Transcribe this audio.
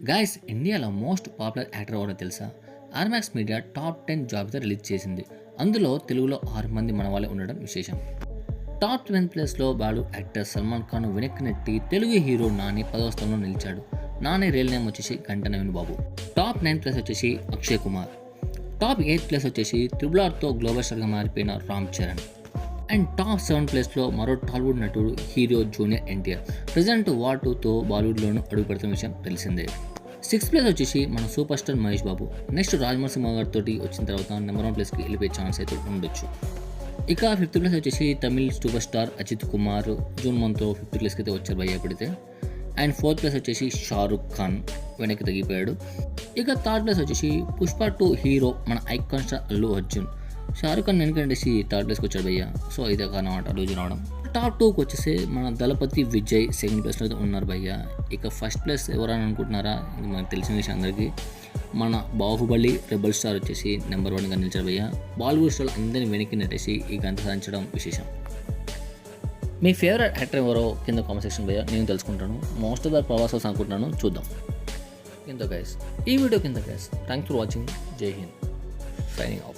Guys, ఇండియాలో most popular actor ఎవరో తెలుసా? ఆర్మాక్స్ మీడియా టాప్ 10 జాబితా రిలీజ్ చేసింది. అందులో తెలుగులో 6 మంది మనవాళ్ళే ఉండడం విశేషం. టాప్ 10 ప్లేస్లో బాలు యాక్టర్ సల్మాన్ ఖాన్ వెనక్కి నెట్టి తెలుగు హీరో నాని 10వ స్థానంలో నిలిచాడు. నాని రియల్ నేమ్ వచ్చేసి గంట నవీన్ బాబు. టాప్ 9 ప్లేస్ వచ్చేసి అక్షయ్ కుమార్. టాప్ 8 ప్లేస్ వచ్చేసి RRRతో గ్లోబల్ స్టార్గా మారిపోయిన రామ్ చరణ్. అండ్ టాప్ 7 ప్లేస్లో మరో టాలీవుడ్ నటుడు hero junior NTR. Present war 2తో బాలీవుడ్లోనూ అడుగు పెడుతున్న విషయం తెలిసిందే. 6th ప్లేస్ వచ్చేసి మన super star Mahesh Babu. Next Rajamouli cinema గారితో వచ్చిన తర్వాత నెంబర్ 1 ప్లేస్కి వెళ్ళిపోయే ఛాన్స్ అయితే ఉండొచ్చు. ఇక 5th ప్లేస్ వచ్చేసి Tamil super star Ajith Kumar. June మంత్లో 5th ప్లేస్కి అయితే వచ్చారు భయ్య ఎప్పుడైతే. అండ్ 4th ప్లేస్ వచ్చేసి షారుఖ్ ఖాన్ వెనక్కి తగ్గిపోయాడు. ఇక 3rd ప్లేస్ వచ్చేసి పుష్ప 2 హీరో మన ఐకాన్ స్టార్ అల్లు అర్జున్. షారుఖ్ ఖాన్ వెనకంటేసి 3rd ప్లేస్కి వచ్చాడు భయ్య. సో ఇదే కారణం అన్నమాట అల్లు అర్జున్ రావడం. టాప్ 2కి వచ్చేసి మన దళపతి విజయ్ 2nd ప్లేస్లో అయితే ఉన్నారు భయ్య. ఇక 1st ప్లేస్ ఎవరని అనుకుంటున్నారా? ఇది మనకు తెలిసిన విషయం అందరికీ. మన బాహుబలి రెబల్ స్టార్ వచ్చేసి నెంబర్ 1గా నిలిచారు భయ్య. బాలీవుడ్ స్టార్ అందరినీ వెనక్కి నెట్టేసి ఈ గంట సాధించడం విశేషం. మీ ఫేవరెట్ యాక్టర్ ఎవరో కింద కామెంట్ సెక్షన్ భయ్య నేను తెలుసుకుంటాను. మోస్ట్ ఆఫ్ ద ప్రభాస్ అనుకుంటున్నాను, చూద్దాం కింద గైస్. ఈ వీడియో కింద గైస్. Thanks for watching. జై హింద్. Signing out.